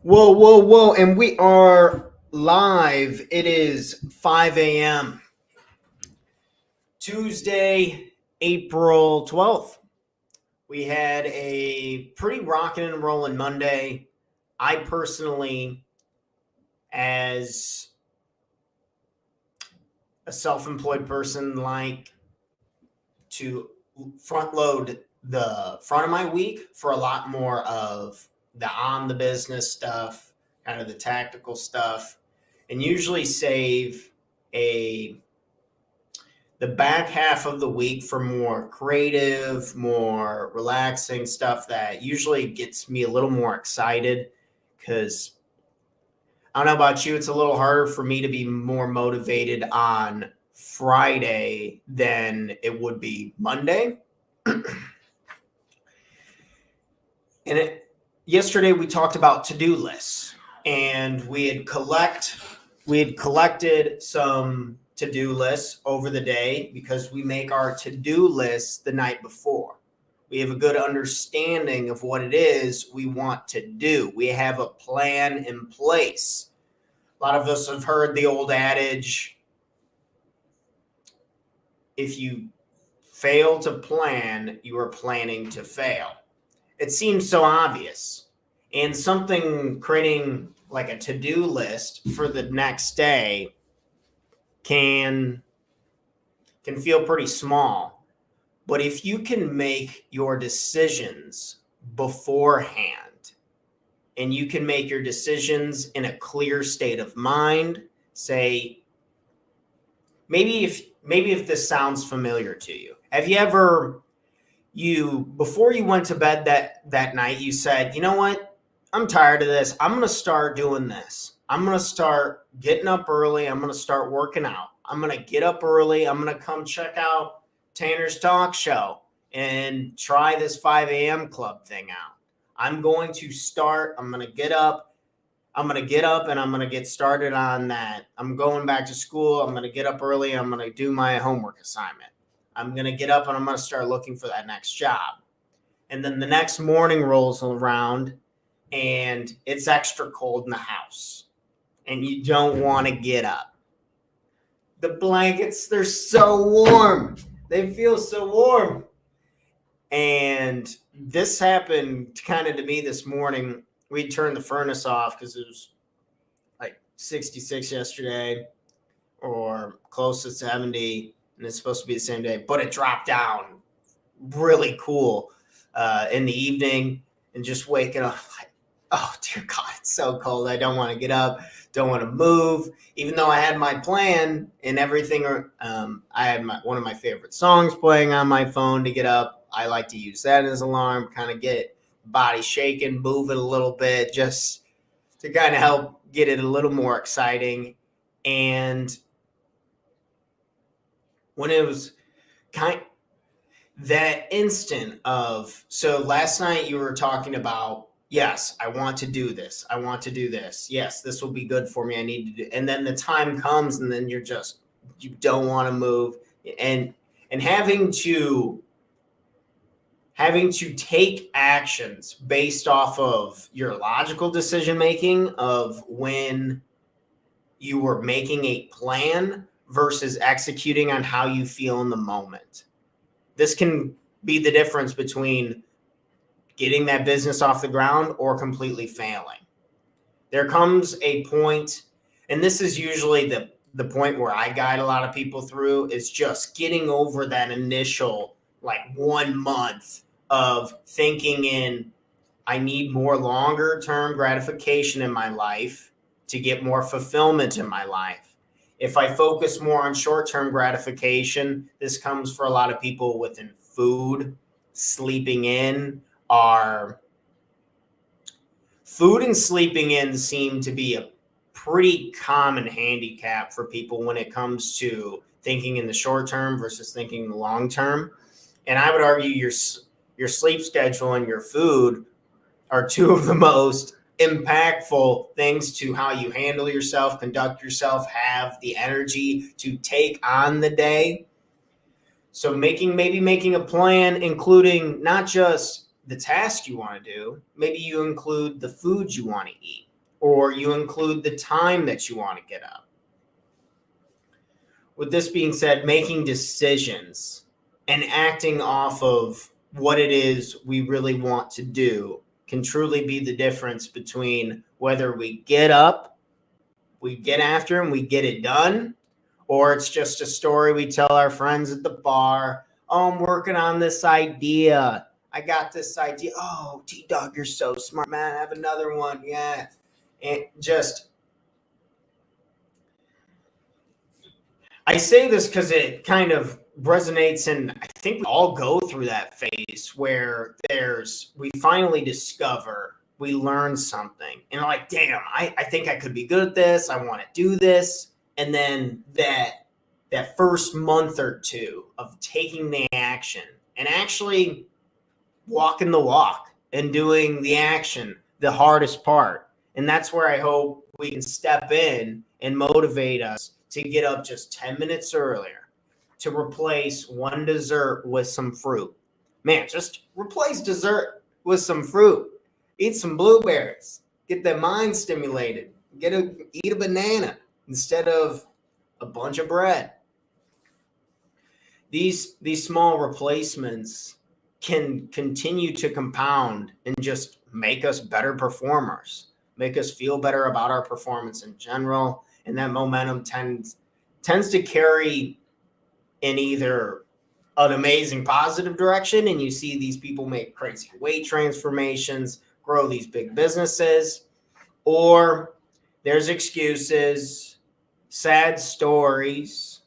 Whoa, whoa, whoa. And we are live. It is 5 a.m. Tuesday, April 12th. We had a pretty rocking and rolling Monday. I personally, as a self employed person, like to front load the front of my week for a lot more of the on the business stuff, kind of the tactical stuff, and usually save a the back half of the week for more creative, more relaxing stuff that usually gets me a little more excited because I don't know about you, it's a little harder for me to be more motivated on Friday than it would be Monday. Yesterday we talked about to-do lists, and we had collected some to-do lists over the day because we make our to-do lists the night before. We have a good understanding of what it is we want to do. We have a plan in place. A lot of us have heard the old adage, if you fail to plan, you are planning to fail. It seems so obvious. And something creating like a to-do list for the next day can feel pretty small. But if you can make your decisions beforehand and you can make your decisions in a clear state of mind, say maybe if this sounds familiar to you. Have you ever before you went to bed that night, you said, you know what, I'm tired of this, I'm going to start doing this, I'm going to start getting up early, I'm going to start working out, I'm going to get up early, I'm going to come check out Tanner's talk show and try this 5 a.m. club thing out. I'm going to start, I'm going to get up and I'm going to get started on that. I'm going back to school, I'm going to get up early, I'm going to do my homework assignment. I'm going to get up and I'm going to start looking for that next job. And then the next morning rolls around and it's extra cold in the house and you don't want to get up. The blankets, they're so warm. They feel so warm. And this happened kind of to me this morning. We turned the furnace off because it was like 66 yesterday or close to 70. And it's supposed to be the same day, but it dropped down really cool in the evening, and just waking up like, oh dear God, it's so cold. I don't want to get up, don't want to move, even though I had my plan and everything. I had one of my favorite songs playing on my phone to get up. I like to use that as an alarm, kind of get body shaking, move it a little bit, just to kind of help get it a little more exciting. And when it was that instant of, so last night you were talking about, yes, I want to do this, I want to do this, yes, this will be good for me, I need to do, and then the time comes and then you don't want to move, and having to take actions based off of your logical decision making of when you were making a plan versus executing on how you feel in the moment. This can be the difference between getting that business off the ground or completely failing. There comes a point, and this is usually the point where I guide a lot of people through, is just getting over that initial like 1 month of thinking in, I need more longer term gratification in my life to get more fulfillment in my life. If I focus more on short-term gratification, this comes for a lot of people within food, sleeping in. Food and sleeping in seem to be a pretty common handicap for people when it comes to thinking in the short term versus thinking in the long term. And I would argue your sleep schedule and your food are two of the most impactful things to how you handle yourself, conduct yourself, have the energy to take on the day. So making a plan, including not just the task you want to do. Maybe you include the food you want to eat, or you include the time that you want to get up. With this being said, making decisions and acting off of what it is we really want to do can truly be the difference between whether we get up, we get after and we get it done, or it's just a story we tell our friends at the bar. Oh, I'm working on this idea. I got this idea. Oh, T-Dog, you're so smart, man. I have another one. Yeah. And just, I say this because it kind of resonates, and I think we all go through that phase where we finally discover, we learn something, and like, damn, I think I could be good at this. I want to do this. And then that first month or two of taking the action and actually walking the walk and doing the action, the hardest part. And that's where I hope we can step in and motivate us to get up just 10 minutes earlier, to replace one dessert with some fruit. Man, just replace dessert with some fruit. Eat some blueberries. Get that mind stimulated. Eat a banana instead of a bunch of bread. These small replacements can continue to compound and just make us better performers, make us feel better about our performance in general. And that momentum tends to carry in either an amazing positive direction, and you see these people make crazy weight transformations, grow these big businesses, or there's excuses, sad stories,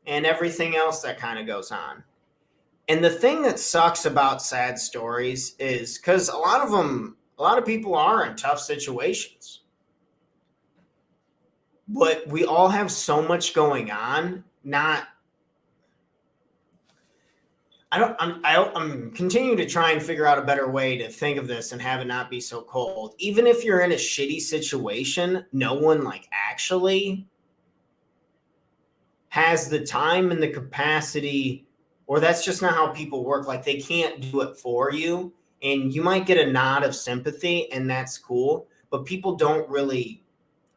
and everything else that kind of goes on. And the thing that sucks about sad stories is because a lot of people are in tough situations. But we all have so much going on. I'm continuing to try and figure out a better way to think of this and have it not be so cold. Even if you're in a shitty situation, no one actually has the time and the capacity, or that's just not how people work. They can't do it for you. And you might get a nod of sympathy, and that's cool. But people don't really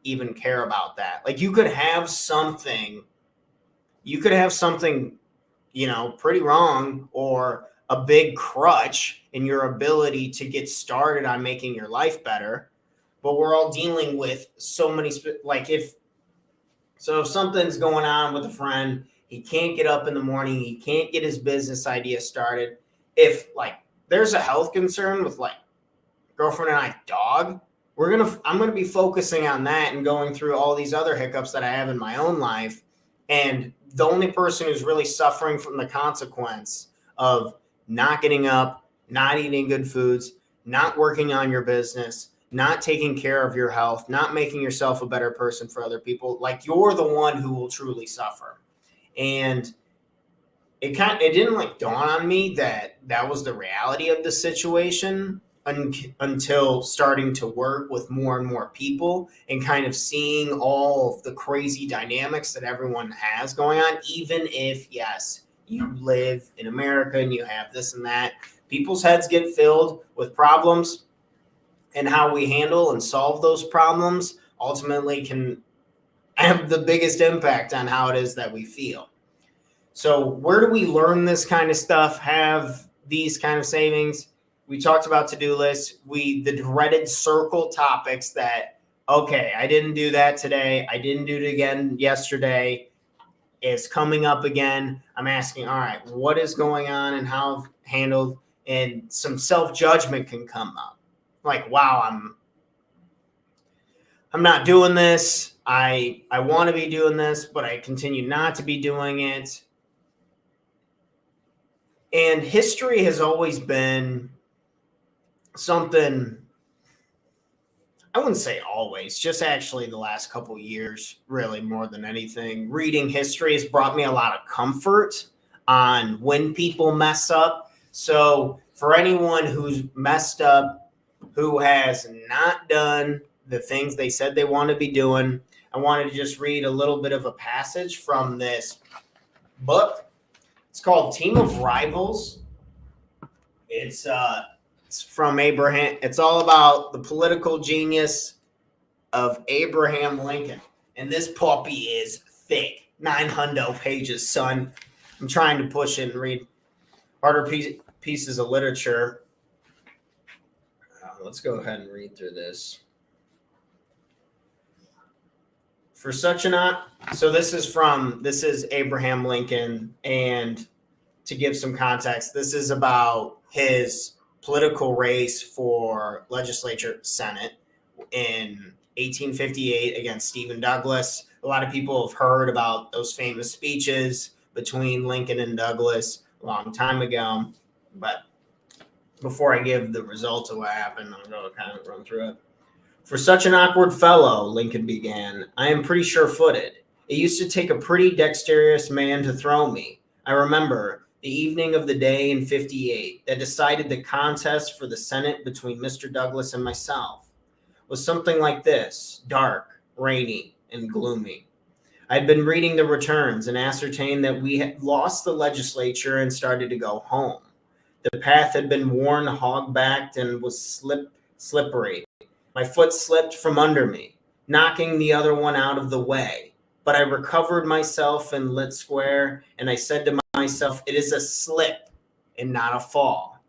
even care about that. You could have something, pretty wrong, or a big crutch in your ability to get started on making your life better. But we're all dealing with so many, if something's going on with a friend, he can't get up in the morning, he can't get his business idea started. If there's a health concern with girlfriend and I dog, I'm going to be focusing on that and going through all these other hiccups that I have in my own life. And the only person who's really suffering from the consequence of not getting up, not eating good foods, not working on your business, not taking care of your health, not making yourself a better person for other people, you're the one who will truly suffer. And it didn't dawn on me that was the reality of the situation until starting to work with more and more people and kind of seeing all of the crazy dynamics that everyone has going on. Even if, yes, you live in America and you have this and that, people's heads get filled with problems, and how we handle and solve those problems ultimately can have the biggest impact on how it is that we feel. So where do we learn this kind of stuff, have these kind of savings? We talked about to-do lists, the dreaded circle topics that, okay, I didn't do that today, I didn't do it again yesterday, it's coming up again. I'm asking, all right, what is going on and how I've handled, and some self-judgment can come up. Wow, I'm not doing this. I want to be doing this, but I continue not to be doing it. And history has always been something, I wouldn't say always, just actually the last couple of years, really more than anything. Reading history has brought me a lot of comfort on when people mess up. So for anyone who's messed up, who has not done the things they said they want to be doing, I wanted to just read a little bit of a passage from this book. It's called Team of Rivals. It's from Abraham. It's all about the political genius of Abraham Lincoln. And this puppy is thick. 900 pages, son. I'm trying to push it and read harder pieces of literature. Let's go ahead and read through this. For such an so this is Abraham Lincoln, and to give some context, this is about his political race for legislature Senate in 1858 against Stephen Douglas. A lot of people have heard about those famous speeches between Lincoln and Douglas a long time ago. But before I give the results of what happened, I'm going to kind of run through it. For such an awkward fellow, Lincoln began, I am pretty sure-footed. It used to take a pretty dexterous man to throw me. I remember the evening of the day in '58 that decided the contest for the Senate between Mr. Douglas and myself was something like this, dark, rainy, and gloomy. I had been reading the returns and ascertained that we had lost the legislature and started to go home. The path had been worn hog-backed and was slippery. My foot slipped from under me, knocking the other one out of the way. But I recovered myself and lit square, and I said to myself, it is a slip and not a fall.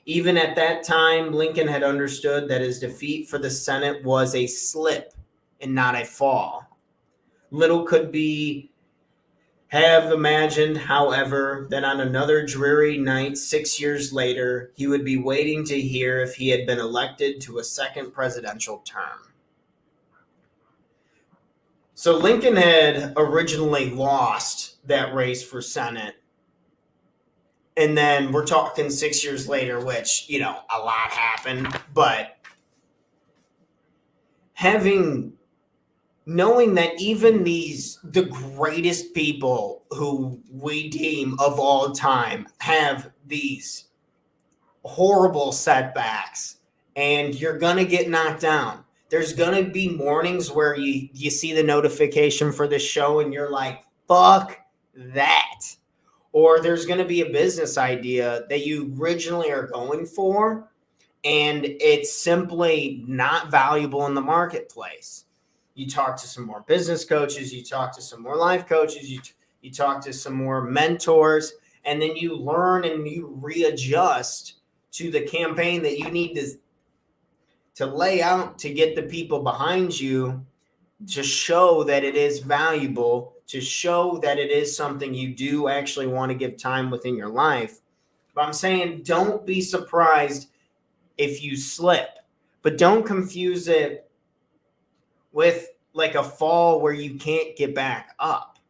Even at that time, Lincoln had understood that his defeat for the Senate was a slip and not a fall. Little could be have imagined, however, that on another dreary night 6 years later, he would be waiting to hear if he had been elected to a second presidential term. So Lincoln had originally lost that race for Senate. And then we're talking 6 years later, which, a lot happened. But knowing that even the greatest people who we deem of all time have these horrible setbacks, and you're going to get knocked down. There's going to be mornings where you see the notification for this show and you're like, fuck that. Or there's going to be a business idea that you originally are going for, and it's simply not valuable in the marketplace. You talk to some more business coaches, you talk to some more life coaches, you talk to some more mentors, and then you learn and you readjust to the campaign that you need to lay out to get the people behind you to show that it is valuable, to show that it is something you do actually want to give time within your life. But I'm saying don't be surprised if you slip, but don't confuse it with like a fall where you can't get back up.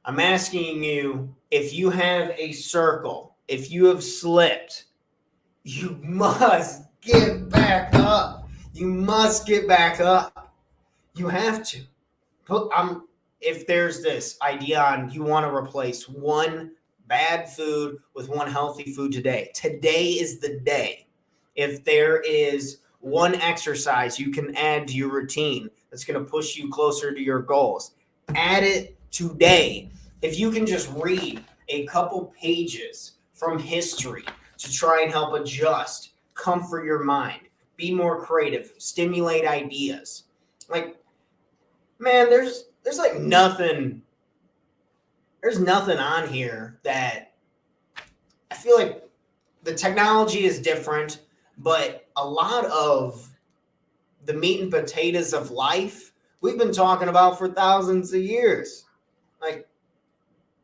I'm asking you, if you have a circle, if you have slipped, you must get back up. You must get back up. You have to. If there's this idea on you want to replace one bad food with one healthy food today is the day. If there is one exercise you can add to your routine that's going to push you closer to your goals, add it today. If you can just read a couple pages from history to try and help adjust, comfort your mind, be more creative, stimulate ideas. Like, man, there's like nothing. There's nothing on here that I feel like the technology is different, but a lot of the meat and potatoes of life we've been talking about for thousands of years. Like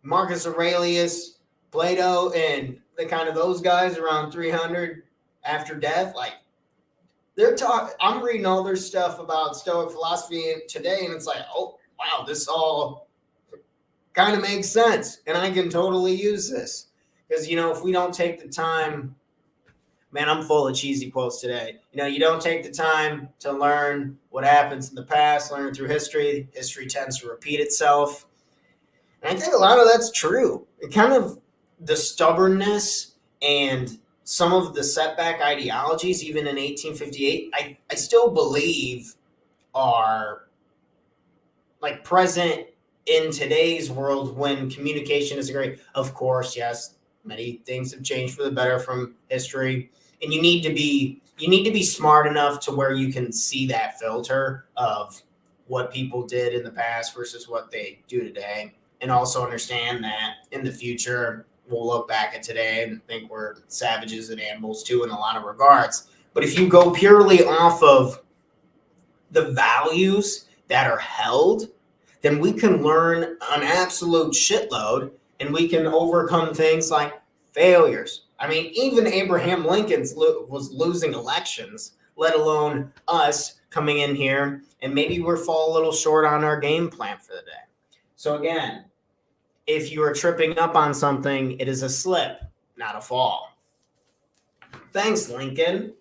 Marcus Aurelius, Plato, and the kind of those guys around 300 after death. Like they're talking. I'm reading all their stuff about Stoic philosophy today, and it's like, oh wow, this all kind of makes sense, and I can totally use this because if we don't take the time. Man, I'm full of cheesy quotes today. You don't take the time to learn what happens in the past, learn through history. History tends to repeat itself. And I think a lot of that's true. It kind of the stubbornness and some of the setback ideologies, even in 1858, I still believe are like present in today's world when communication is great. Of course, yes, Many things have changed for the better from history, and you need to be smart enough to where you can see that filter of what people did in the past versus what they do today, and also understand that in the future we'll look back at today and think we're savages and animals too in a lot of regards. But if you go purely off of the values that are held, then we can learn an absolute shitload, and we can overcome things like failures. I mean, even Abraham Lincoln was losing elections, let alone us coming in here, and maybe we're fall a little short on our game plan for the day. So again, if you are tripping up on something, it is a slip, not a fall. Thanks, Lincoln.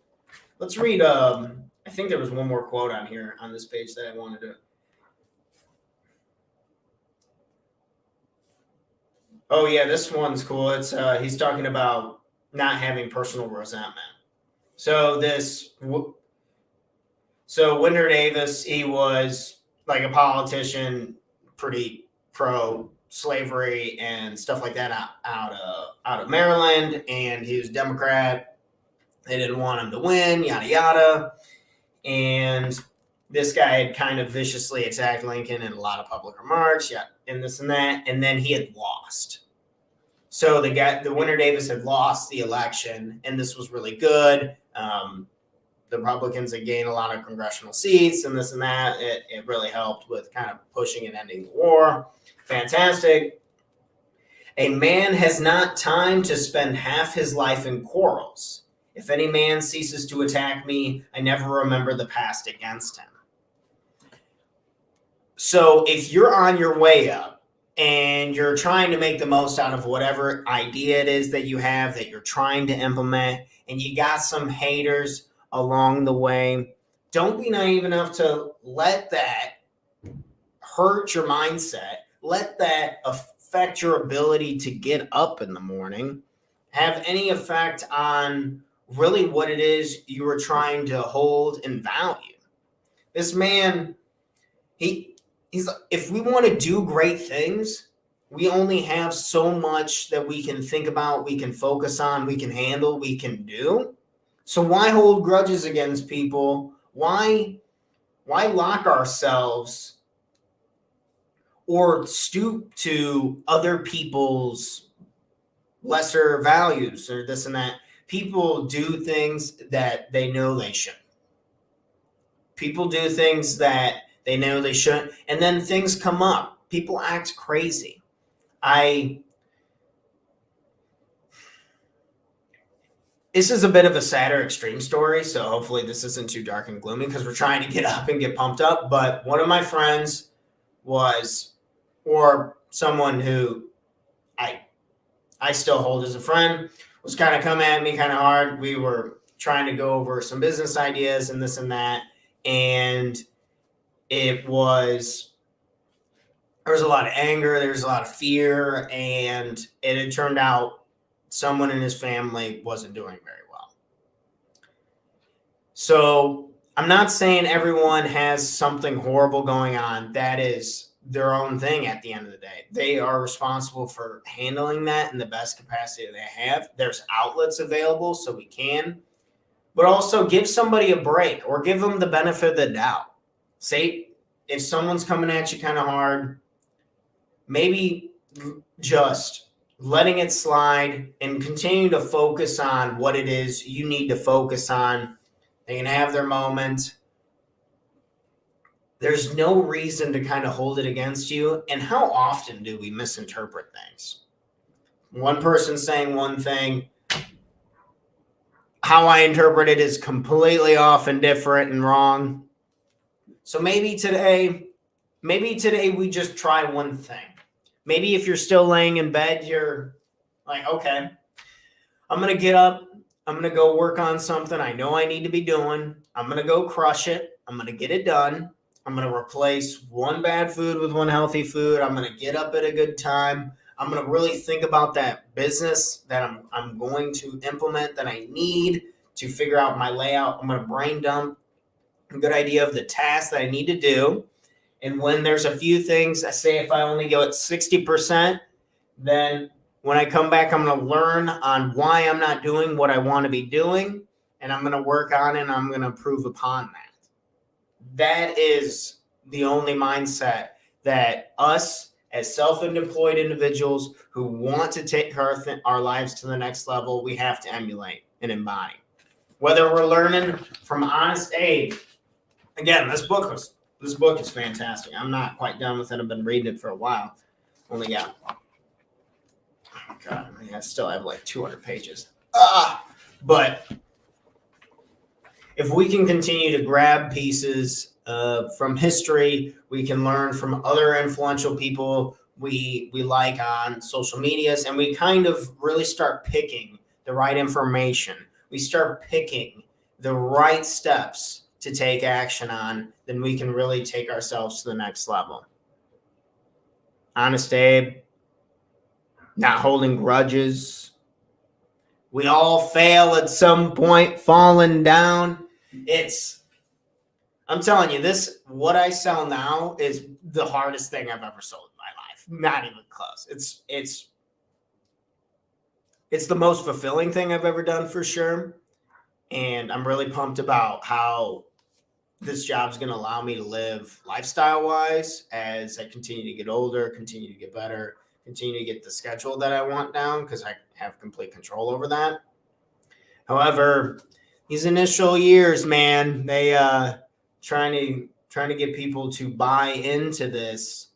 Let's read. I think there was one more quote on here on this page that I wanted to. Oh yeah, this one's cool. It's he's talking about not having personal resentment. So Winder Davis, he was like a politician, pretty pro slavery and stuff like that out of Maryland, and he was Democrat. They didn't want him to win, yada yada, and this guy had kind of viciously attacked Lincoln in a lot of public remarks, yeah, and this and that, and then he had lost. So the Winder Davis had lost the election, and this was really good. The Republicans had gained a lot of congressional seats, and this and that. It really helped with kind of pushing and ending the war. Fantastic. A man has not time to spend half his life in quarrels. If any man ceases to attack me, I never remember the past against him. So if you're on your way up and you're trying to make the most out of whatever idea it is that you have that you're trying to implement, and you got some haters along the way, don't be naive enough to let that hurt your mindset. Let that affect your ability to get up in the morning, have any effect on really what it is you were trying to hold and value. This man, he's if we want to do great things, we only have so much that we can think about, we can focus on, we can handle, we can do. So why hold grudges against people? Why lock ourselves or stoop to other people's lesser values or this and that? People do things that they know they shouldn't. People do things that they know they shouldn't, and then things come up. People act crazy. This is a bit of a sadder extreme story, so hopefully this isn't too dark and gloomy because we're trying to get up and get pumped up. But one of my friends was, or someone who I still hold as a friend, was kind of coming at me kind of hard. We were trying to go over some business ideas and this and that, and there was a lot of anger, there was a lot of fear, and it had turned out someone in his family wasn't doing very well. So I'm not saying everyone has something horrible going on. That is their own thing at the end of the day. They are responsible for handling that in the best capacity they have. There's outlets available, so we can. But also give somebody a break or give them the benefit of the doubt. Say, if someone's coming at you kind of hard, maybe just letting it slide and continue to focus on what it is you need to focus on. They can have their moment. There's no reason to kind of hold it against you. And how often do we misinterpret things? One person saying one thing, how I interpret it is completely off and different and wrong. So maybe today we just try one thing. Maybe if you're still laying in bed, you're like, okay, I'm going to get up. I'm going to go work on something I know I need to be doing. I'm going to go crush it. I'm going to get it done. I'm going to replace one bad food with one healthy food. I'm going to get up at a good time. I'm going to really think about that business that I'm going to implement that I need to figure out my layout. I'm going to brain dump a good idea of the task that I need to do. And when there's a few things, I say if I only go at 60%, then When I come back, I'm going to learn on why I'm not doing what I want to be doing, and I'm going to work on it, and I'm going to improve upon that. That is the only mindset that us as self-employed individuals who want to take our lives to the next level, we have to emulate and embody. Whether we're learning from Honest Abe, again, this book is fantastic. I'm not quite done with it. I've been reading it for a while. Only got, oh God, I still have like 200 pages. But if we can continue to grab pieces from history, we can learn from other influential people we like on social medias, and we kind of really start picking the right information. We start picking the right steps to take action on, then we can really take ourselves to the next level. Honest Abe, not holding grudges. We all fail at some point, falling down. I'm telling you, what I sell now is the hardest thing I've ever sold in my life. Not even close. It's the most fulfilling thing I've ever done for sure. And I'm really pumped about how this job's going to allow me to live lifestyle-wise as I continue to get older, continue to get better, continue to get the schedule that I want down because I have complete control over that. However, these initial years, man, they trying to get people to buy into this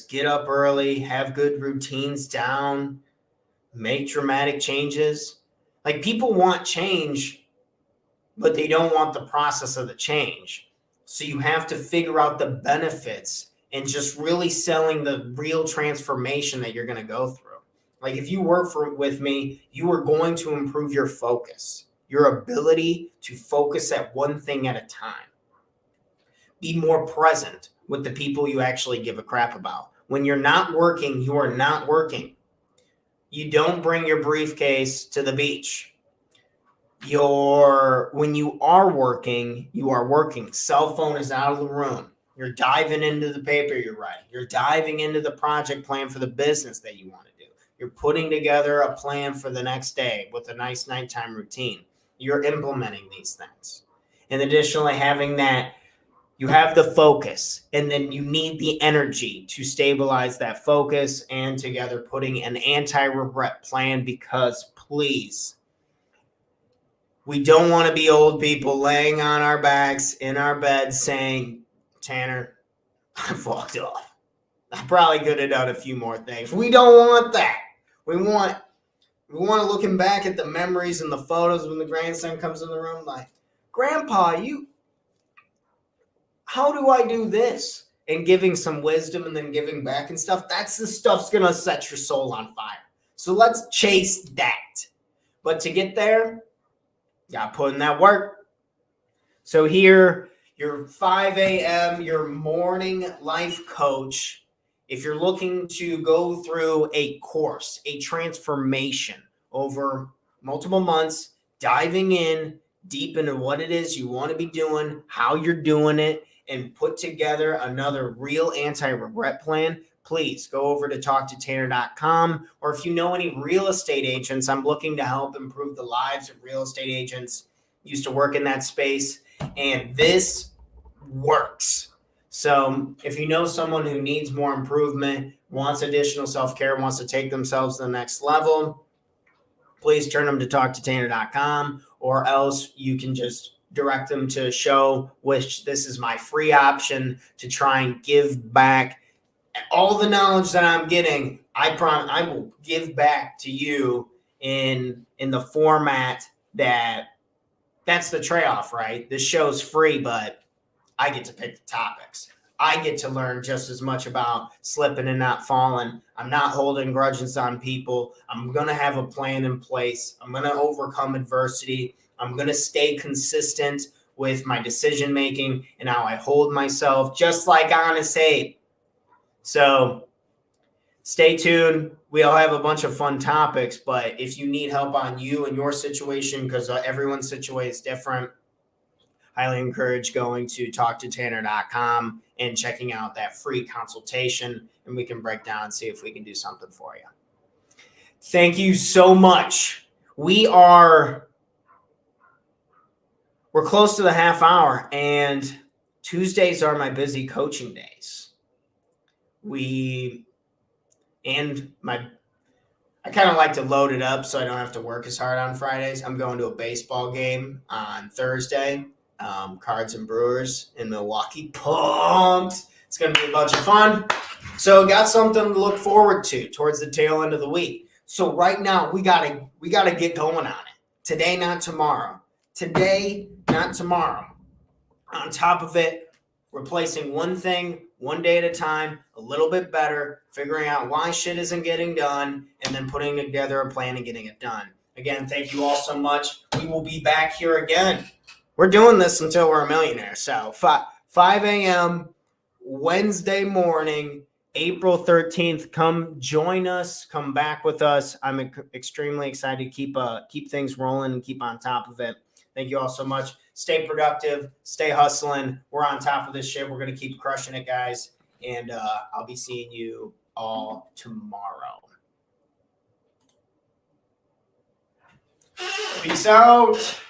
get up early, have good routines down, make dramatic changes. Like, people want change, but they don't want the process of the change. So you have to figure out the benefits and just really selling the real transformation that you're going to go through. Like, if you work with me, you are going to improve your focus, your ability to focus at one thing at a time. Be more present with the people you actually give a crap about. When you're not working, you are not working. You don't bring your briefcase to the beach. When you are working, you are working. Cell phone is out of the room. You're diving into the paper you're writing. You're diving into the project plan for the business that you want to do. You're putting together a plan for the next day with a nice nighttime routine. You're implementing these things. And additionally, having that, you have the focus, and then you need the energy to stabilize that focus, and together putting an anti-regret plan, because please, we don't want to be old people laying on our backs in our beds saying, Tanner, I fucked off. I probably could have done a few more things. We don't want that. We want looking back at the memories and the photos when the grandson comes in the room like, Grandpa, how do I do this? And giving some wisdom and then giving back and stuff. That's the stuff's going to set your soul on fire. So let's chase that. But to get there, you got to put in that work. So here, your 5 a.m., your morning life coach, if you're looking to go through a course, a transformation over multiple months, diving in deep into what it is you want to be doing, how you're doing it, and put together another real anti-regret plan, please go over to talktotanner.com. Or if you know any real estate agents, I'm looking to help improve the lives of real estate agents. Used to work in that space, and this works. So if you know someone who needs more improvement, wants additional self-care, wants to take themselves to the next level, please turn them to talktotanner.com, or else you can just direct them to a show, which this is my free option to try and give back all the knowledge that I'm getting. I promise I will give back to you in the format that's the trade-off, right? This show's free, but I get to pick the topics. I get to learn just as much about slipping and not falling. I'm not holding grudges on people. I'm going to have a plan in place. I'm going to overcome adversity. I'm going to stay consistent with my decision making and how I hold myself, just like Honest Abe. So stay tuned. We'll have a bunch of fun topics, but if you need help on you and your situation, because everyone's situation is different, highly encourage going to talktotanner.com and checking out that free consultation, and we can break down and see if we can do something for you. Thank you so much. We're close to the half hour, and Tuesdays are my busy coaching days. I kind of like to load it up so I don't have to work as hard on Fridays. I'm going to a baseball game on Thursday, Cards and Brewers in Milwaukee. Pumped! It's going to be a bunch of fun. So got something to look forward to towards the tail end of the week. So right now we gotta get going on it. Today, not tomorrow. Today, not tomorrow. On top of it, replacing one thing one day at a time, a little bit better, figuring out why shit isn't getting done, and then putting together a plan and getting it done. Again, thank you all so much. We will be back here again. We're doing this until we're a millionaire. So 5 a.m. Wednesday morning, April 13th. Come join us. Come back with us. I'm extremely excited to keep things rolling and keep on top of it. Thank you all so much. Stay productive. Stay hustling. We're on top of this shit. We're going to keep crushing it, guys. And I'll be seeing you all tomorrow. Peace out.